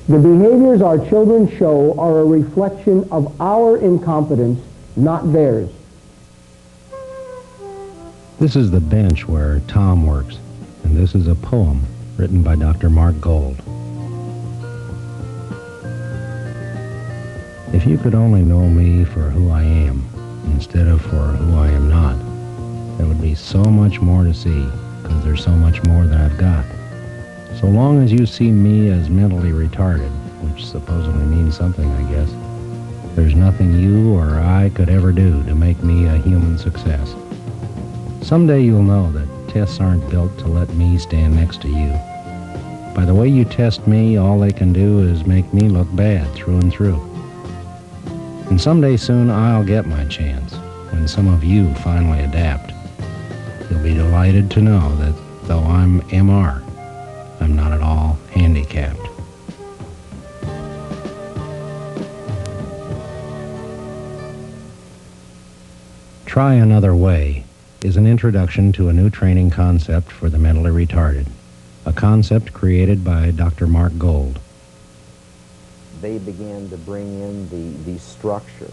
The behaviors our children show are a reflection of our incompetence, not theirs. This is the bench where Tom works, and this is a poem written by Dr. Mark Gold. If you could only know me for who I am, instead of for who I am not, there would be so much more to see, because there's so much more that I've got. So long as you see me as mentally retarded, which supposedly means something, I guess, there's nothing you or I could ever do to make me a human success. Someday you'll know that tests aren't built to let me stand next to you. By the way you test me, all they can do is make me look bad through and through. And someday soon I'll get my chance, when some of you finally adapt. You'll be delighted to know that though I'm MR, I'm not at all handicapped. Try Another Way is an introduction to a new training concept for the mentally retarded, a concept created by Dr. Mark Gold. They began to bring in the structure.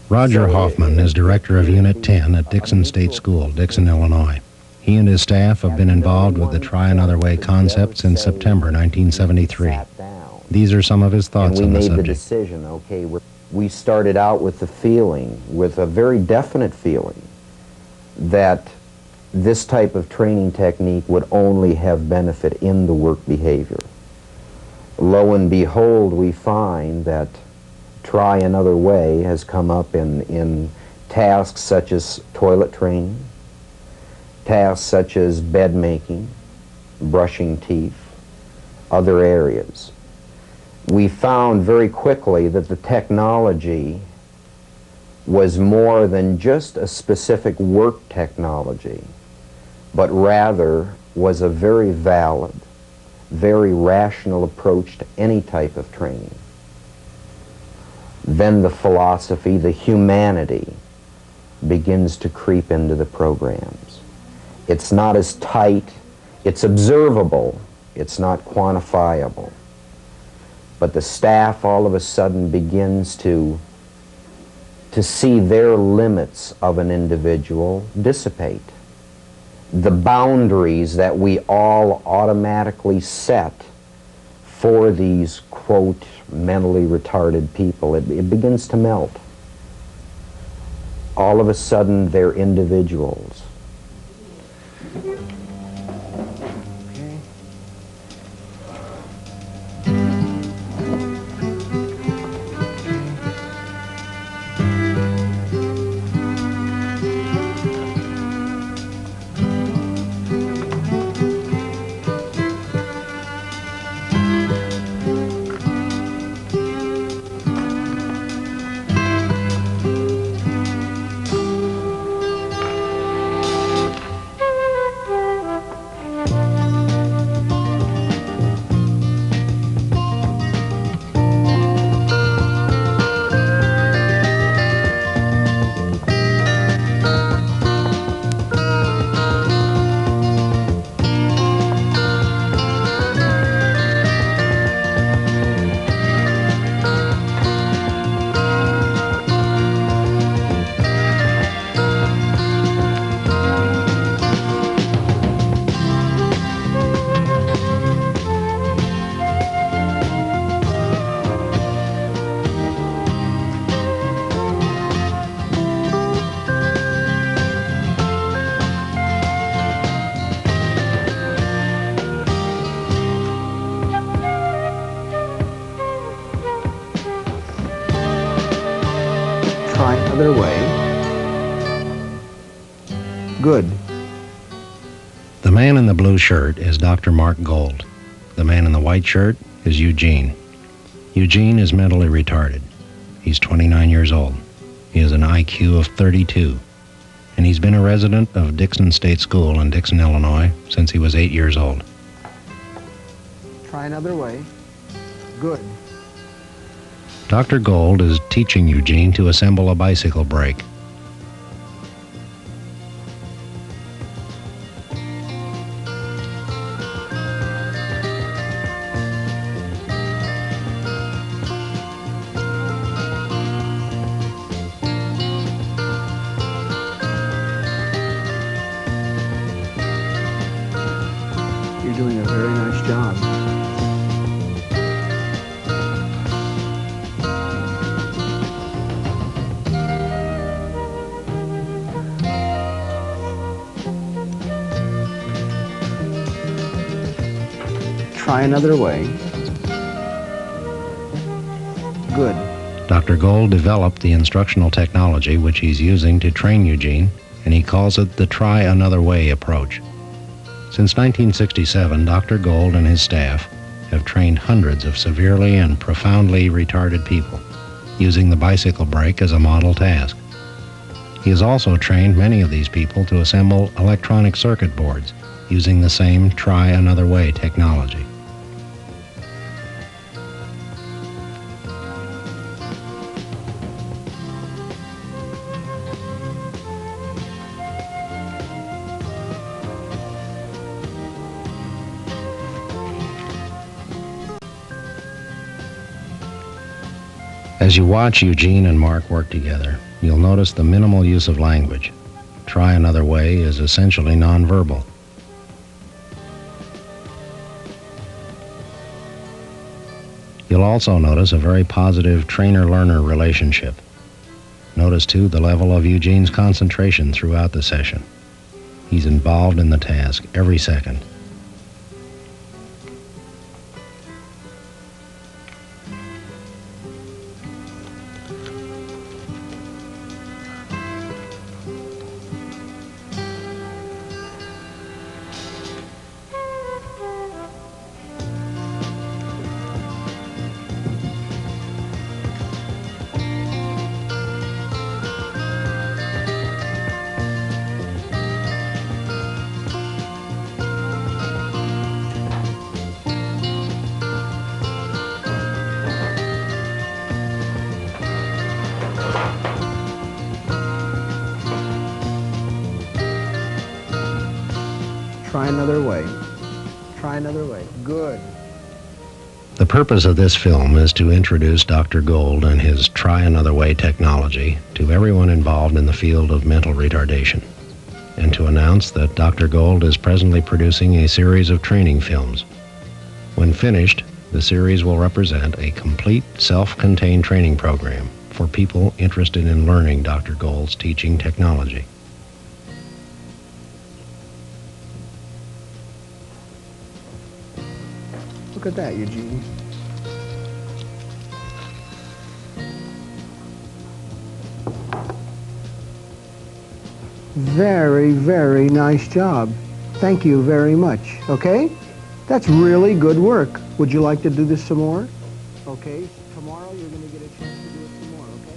Roger Hoffman is director of Unit 10 at Dixon State School, Dixon, Illinois. He and his staff have been involved with the Try Another Way concept since September 1973. These are some of his thoughts on the subject. And we made the decision, okay, we started out with the feeling, with a very definite feeling, that this type of training technique would only have benefit in the work behavior. Lo and behold, we find that Try Another Way has come up in tasks such as toilet training, tasks such as bed making, brushing teeth, other areas. We found very quickly that the technology was more than just a specific work technology, but rather was a very valid, very rational approach to any type of training. Then the philosophy, the humanity, begins to creep into the programs. It's not as tight, it's observable, it's not quantifiable. But the staff all of a sudden begins to see their limits of an individual dissipate. The boundaries that we all automatically set for these, quote, mentally retarded people, it begins to melt. All of a sudden, they're individuals. Another way. Good. The man in the blue shirt is Dr. Mark Gold. The man in the white shirt is Eugene. Eugene is mentally retarded. He's 29 years old. He has an IQ of 32. And he's been a resident of Dixon State School in Dixon, Illinois since he was 8 years old. Try another way. Good. Dr. Gold is teaching Eugene to assemble a bicycle brake. You're doing a very nice job. Try another way. Good. Dr. Gold developed the instructional technology which he's using to train Eugene, and he calls it the Try Another Way approach. Since 1967, Dr. Gold and his staff have trained hundreds of severely and profoundly retarded people, using the bicycle brake as a model task. He has also trained many of these people to assemble electronic circuit boards using the same Try Another Way technology. As you watch Eugene and Mark work together, you'll notice the minimal use of language. Try Another Way is essentially nonverbal. You'll also notice a very positive trainer-learner relationship. Notice, too, the level of Eugene's concentration throughout the session. He's involved in the task every second. Try another way. Try another way. Good. The purpose of this film is to introduce Dr. Gold and his Try Another Way technology to everyone involved in the field of mental retardation, and to announce that Dr. Gold is presently producing a series of training films. When finished, the series will represent a complete self-contained training program for people interested in learning Dr. Gold's teaching technology. Look at that, Eugene. Very, very nice job. Thank you very much. Okay? That's really good work. Would you like to do this some more? Okay. Tomorrow you're going to get a chance to do it some more, okay?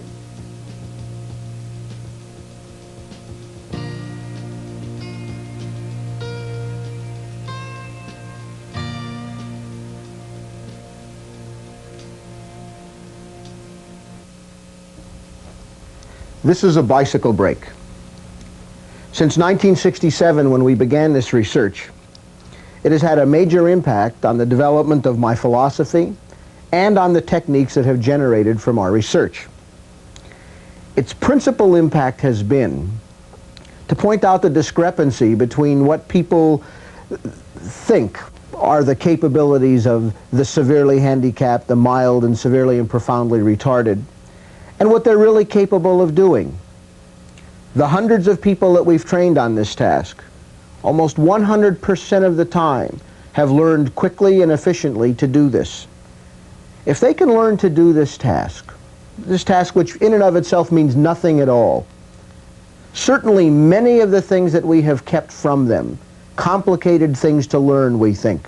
This is a bicycle brake. Since 1967, when we began this research, it has had a major impact on the development of my philosophy and on the techniques that have generated from our research. Its principal impact has been to point out the discrepancy between what people think are the capabilities of the severely handicapped, the mild and severely and profoundly retarded, and what they're really capable of doing. The hundreds of people that we've trained on this task, almost 100% of the time, have learned quickly and efficiently to do this. If they can learn to do this task which in and of itself means nothing at all, certainly many of the things that we have kept from them, complicated things to learn, we think,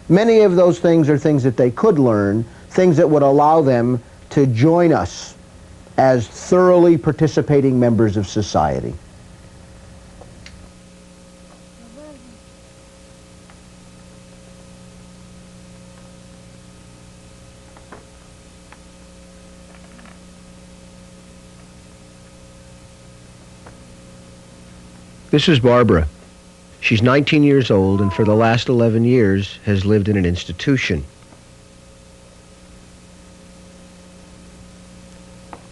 many of those things are things that they could learn, things that would allow them to join us as thoroughly participating members of society. This is Barbara. She's 19 years old and for the last 11 years has lived in an institution.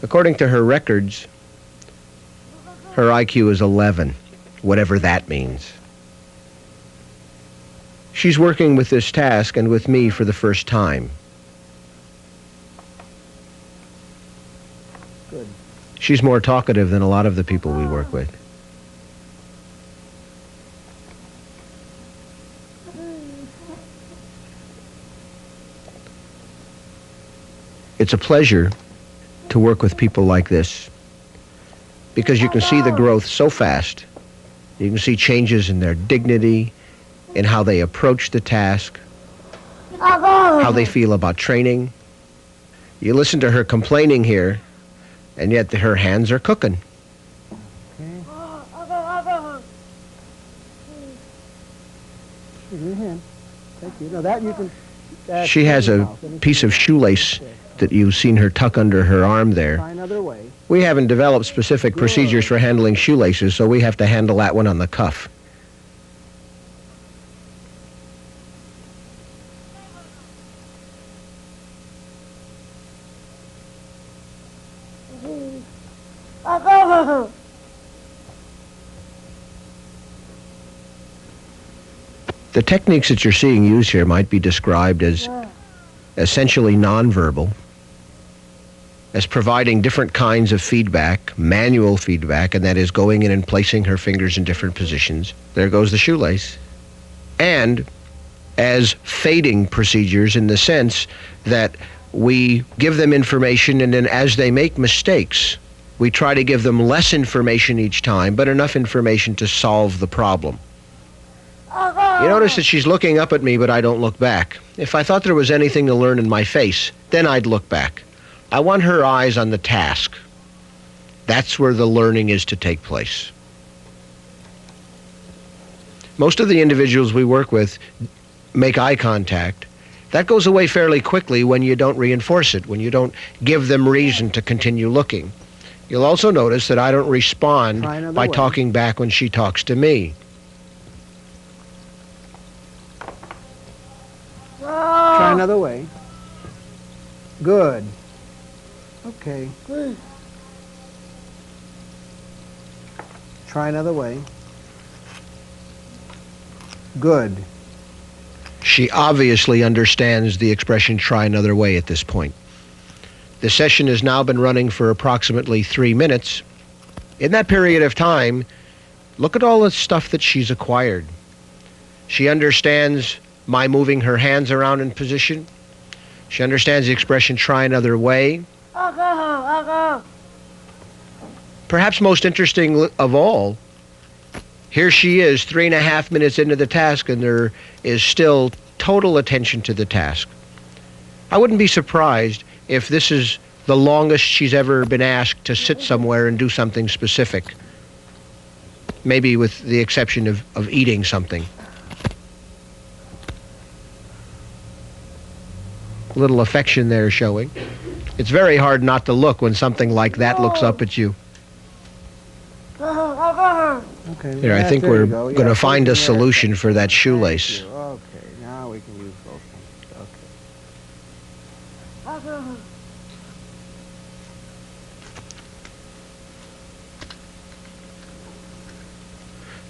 According to her records, her IQ is 11, whatever that means. She's working with this task and with me for the first time. Good. She's more talkative than a lot of the people we work with. It's a pleasure to work with people like this because you can see the growth so fast. You can see changes in their dignity, in how they approach the task, how they feel about training. You listen to her complaining here, and yet her hands are cooking. Okay. Give me a hand. Thank you. Now that you can... She has a piece of shoelace that you've seen her tuck under her arm there. Try another way. We haven't developed specific procedures for handling shoelaces, so we have to handle that one on the cuff. The techniques that you're seeing used here might be described as essentially nonverbal, as providing different kinds of feedback, manual feedback, and that is going in and placing her fingers in different positions. There goes the shoelace. And as fading procedures in the sense that we give them information, and then as they make mistakes, we try to give them less information each time, but enough information to solve the problem. You notice that she's looking up at me, but I don't look back. If I thought there was anything to learn in my face, then I'd look back. I want her eyes on the task. That's where the learning is to take place. Most of the individuals we work with make eye contact. That goes away fairly quickly when you don't reinforce it, when you don't give them reason to continue looking. You'll also notice that I don't respond by talking back when she talks to me. Try another way. Good. Okay. Good. Try another way. Good. She obviously understands the expression "try another way" at this point. The session has now been running for approximately 3 minutes. In that period of time, look at all the stuff that she's acquired. She understands my moving her hands around in position. She understands the expression "try another way." Perhaps most interesting of all, here she is 3.5 minutes into the task, and there is still total attention to the task. I wouldn't be surprised if this is the longest she's ever been asked to sit somewhere and do something specific, maybe with the exception of eating something. A little affection there showing. It's very hard not to look when something like that looks up at you. Okay. Here, I think we're going to find a solution for that shoelace. Okay, now we can use both hands. Okay.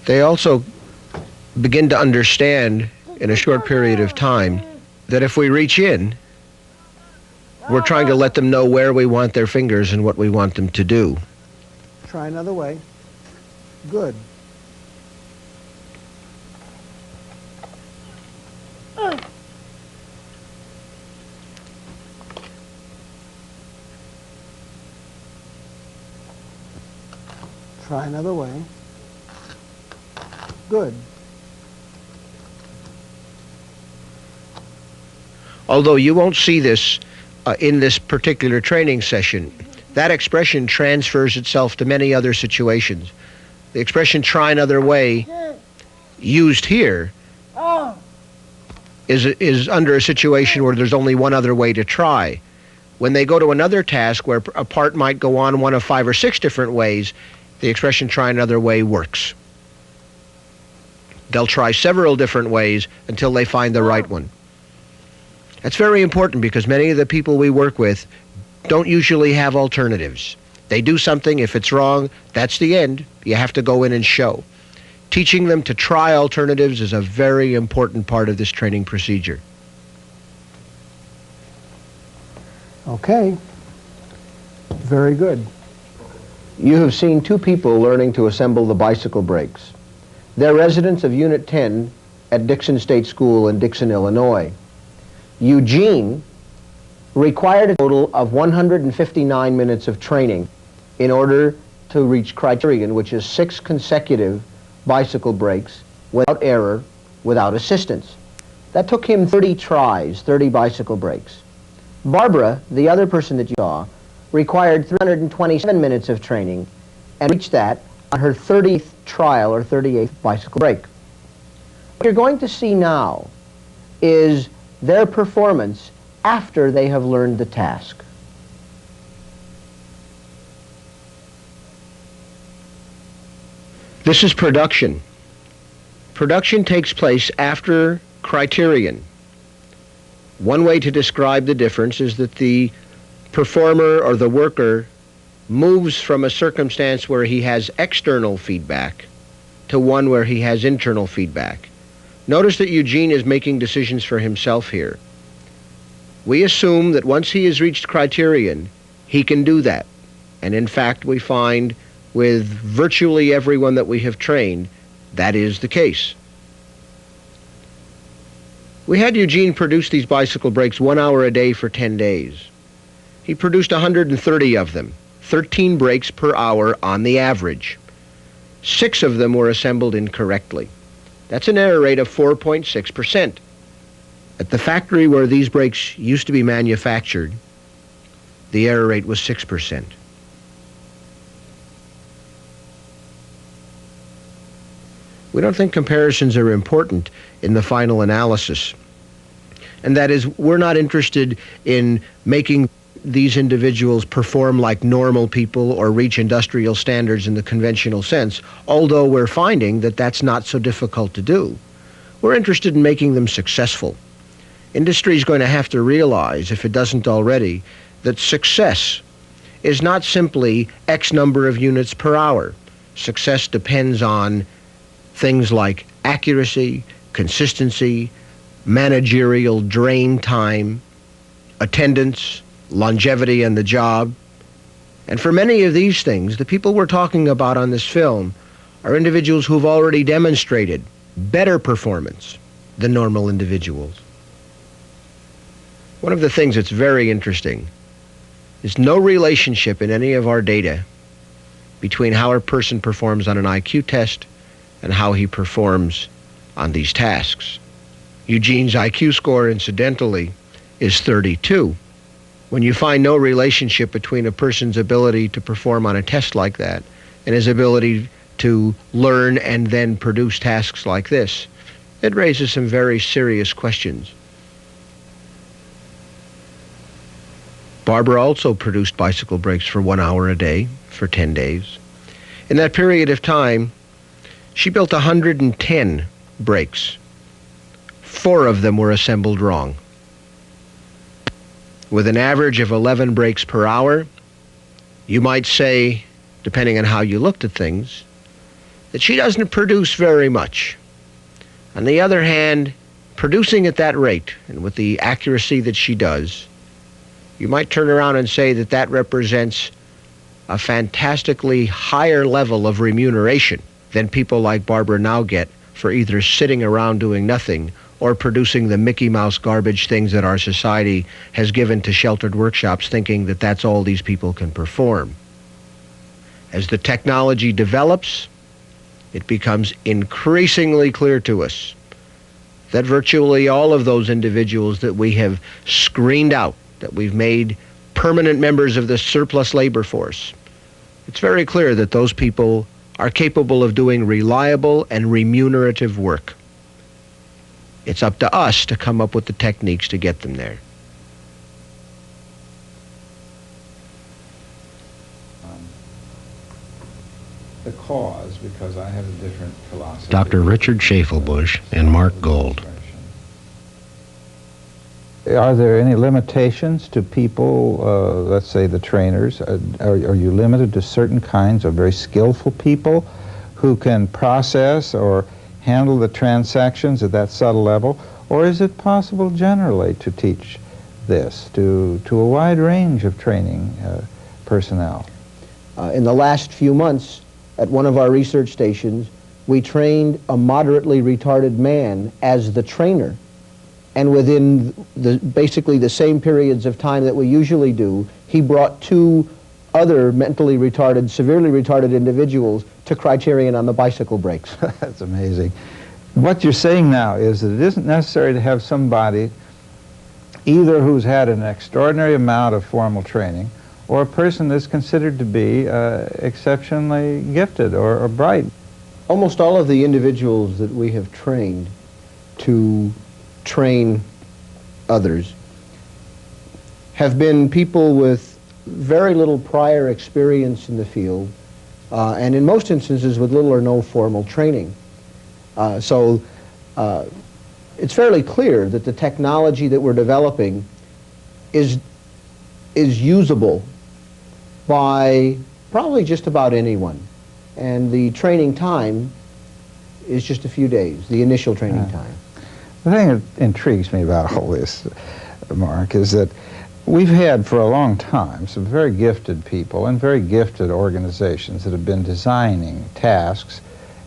They also begin to understand in a short period of time that if we reach in, we're trying to let them know where we want their fingers and what we want them to do. Try another way. Good. Try another way. Good. Although you won't see this in this particular training session, that expression transfers itself to many other situations. The expression "try another way" used here is under a situation where there's only one other way to try. When they go to another task where a part might go on one of 5 or 6 different ways, the expression "try another way" works. They'll try several different ways until they find the right one. That's very important because many of the people we work with don't usually have alternatives. They do something, if it's wrong, that's the end. You have to go in and show. Teaching them to try alternatives is a very important part of this training procedure. Okay. Very good. You have seen two people learning to assemble the bicycle brakes. They're residents of Unit 10 at Dixon State School in Dixon, Illinois. Eugene required a total of 159 minutes of training in order to reach criterion, which is 6 consecutive bicycle brakes without error, without assistance. That took him 30 tries, 30 bicycle brakes. Barbara, the other person that you saw, required 327 minutes of training and reached that on her 30th trial or 38th bicycle brake. What you're going to see now is their performance after they have learned the task. This is production. Production takes place after criterion. One way to describe the difference is that the performer or the worker moves from a circumstance where he has external feedback to one where he has internal feedback. Notice that Eugene is making decisions for himself here. We assume that once he has reached criterion, he can do that. And in fact, we find with virtually everyone that we have trained, that is the case. We had Eugene produce these bicycle brakes 1 hour a day for 10 days. He produced 130 of them, 13 brakes per hour on the average. 6 of them were assembled incorrectly. That's an error rate of 4.6%. At the factory where these brakes used to be manufactured, the error rate was 6%. We don't think comparisons are important in the final analysis. And that is, we're not interested in making these individuals perform like normal people or reach industrial standards in the conventional sense, although we're finding that that's not so difficult to do. We're interested in making them successful. Industry is going to have to realize, if it doesn't already, that success is not simply X number of units per hour. Success depends on things like accuracy, consistency, managerial drain time, attendance, longevity in the job. And for many of these things, the people we're talking about on this film are individuals who've already demonstrated better performance than normal individuals. One of the things that's very interesting is no relationship in any of our data between how a person performs on an IQ test and how he performs on these tasks. Eugene's IQ score, incidentally, is 32. When you find no relationship between a person's ability to perform on a test like that and his ability to learn and then produce tasks like this, it raises some very serious questions. Barbara also produced bicycle brakes for 1 hour a day for 10 days. In that period of time, she built 110 brakes. 4 of them were assembled wrong. With an average of 11 brakes per hour, you might say, depending on how you looked at things, that she doesn't produce very much. On the other hand, producing at that rate and with the accuracy that she does, you might turn around and say that that represents a fantastically higher level of remuneration than people like Barbara now get for either sitting around doing nothing or producing the Mickey Mouse garbage things that our society has given to sheltered workshops, thinking that that's all these people can perform. As the technology develops, it becomes increasingly clear to us that virtually all of those individuals that we have screened out, that we've made permanent members of the surplus labor force, it's very clear that those people are capable of doing reliable and remunerative work. It's up to us to come up with the techniques to get them there. The cause, because I have a different philosophy. Dr. Richard Schäfelbusch and Mark Gold. Are there any limitations to people, let's say the trainers? Are you limited to certain kinds of very skillful people who can process or handle the transactions at that subtle level, or is it possible generally to teach this to a wide range of training personnel? In the last few months, at one of our research stations, we trained a moderately retarded man as the trainer. And within basically the same periods of time that we usually do, he brought 2 other mentally retarded, severely retarded individuals to Criterion on the bicycle brakes. That's amazing. What you're saying now is that it isn't necessary to have somebody either who's had an extraordinary amount of formal training or a person that's considered to be exceptionally gifted or bright. Almost all of the individuals that we have trained to train others have been people with very little prior experience in the field, and in most instances with little or no formal training. So it's fairly clear that the technology that we're developing is usable by probably just about anyone. And the training time is just a few days, the initial training time. The thing that intrigues me about all this, Mark, is that we've had for a long time some very gifted people and very gifted organizations that have been designing tasks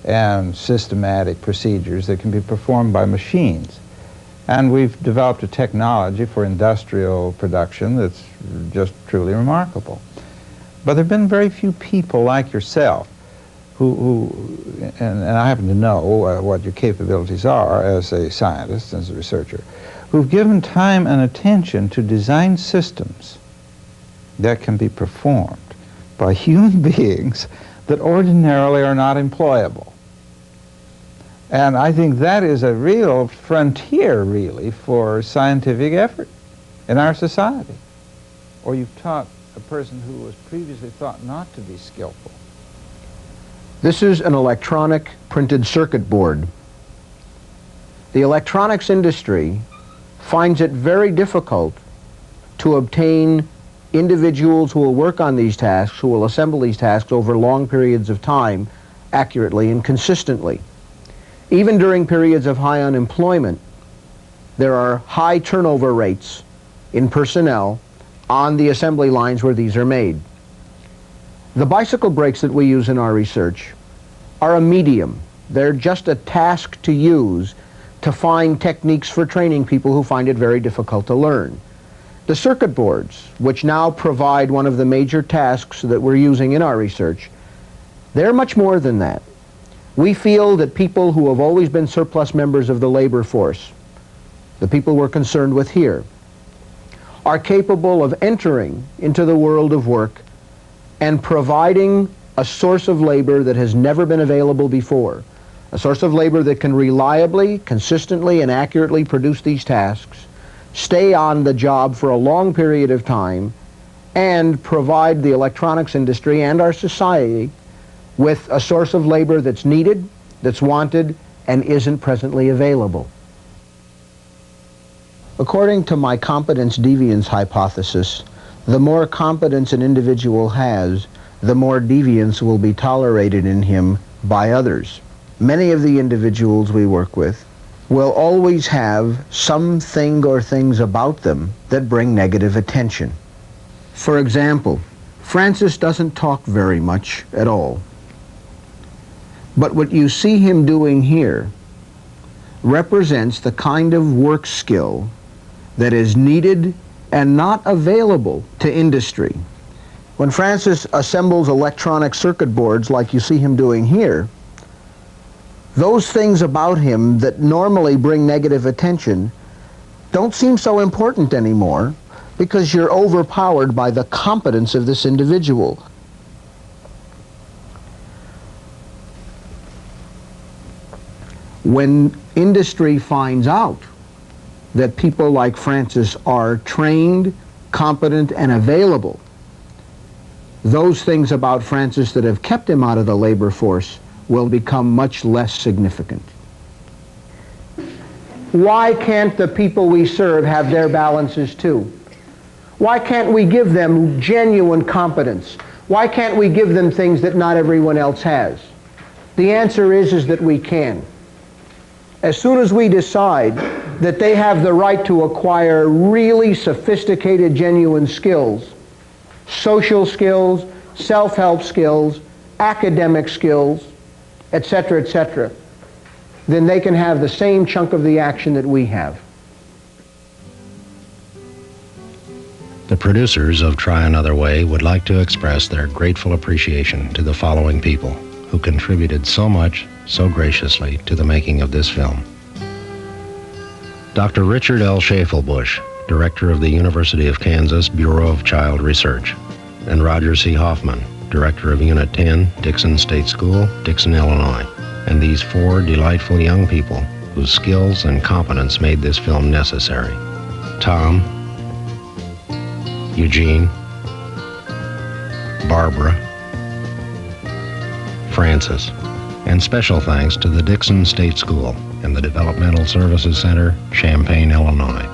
and systematic procedures that can be performed by machines. And we've developed a technology for industrial production that's just truly remarkable. But there have been very few people like yourself and I happen to know what your capabilities are as a scientist, as a researcher, who've given time and attention to design systems that can be performed by human beings that ordinarily are not employable. And I think that is a real frontier, really, for scientific effort in our society. Or you've taught a person who was previously thought not to be skillful. This is an electronic printed circuit board. The electronics industry finds it very difficult to obtain individuals who will work on these tasks, who will assemble these tasks over long periods of time accurately and consistently. Even during periods of high unemployment, there are high turnover rates in personnel on the assembly lines where these are made. The bicycle brakes that we use in our research are a medium. They're just a task to use to find techniques for training people who find it very difficult to learn. The circuit boards, which now provide one of the major tasks that we're using in our research, they're much more than that. We feel that people who have always been surplus members of the labor force, the people we're concerned with here, are capable of entering into the world of work and providing a source of labor that has never been available before, a source of labor that can reliably, consistently, and accurately produce these tasks, stay on the job for a long period of time, and provide the electronics industry and our society with a source of labor that's needed, that's wanted, and isn't presently available. According to my competence deviance hypothesis, the more competence an individual has, the more deviance will be tolerated in him by others. Many of the individuals we work with will always have something or things about them that bring negative attention. For example, Francis doesn't talk very much at all. But what you see him doing here represents the kind of work skill that is needed and not available to industry. When Francis assembles electronic circuit boards like you see him doing here, those things about him that normally bring negative attention don't seem so important anymore because you're overpowered by the competence of this individual. When industry finds out that people like Francis are trained, competent, and available, those things about Francis that have kept him out of the labor force will become much less significant. Why can't the people we serve have their balances too? Why can't we give them genuine competence? Why can't we give them things that not everyone else has? The answer is that we can. As soon as we decide that they have the right to acquire really sophisticated, genuine skills, social skills, self-help skills, academic skills, etc., then they can have the same chunk of the action that we have. The producers of Try Another Way would like to express their grateful appreciation to the following people who contributed so much, so graciously, to the making of this film. Dr. Richard L. Schafelbusch, Director of the University of Kansas Bureau of Child Research, and Roger C. Hoffman, Director of Unit 10, Dixon State School, Dixon, Illinois, and these 4 delightful young people whose skills and competence made this film necessary. Tom, Eugene, Barbara, Francis, and special thanks to the Dixon State School and the Developmental Services Center, Champaign, Illinois.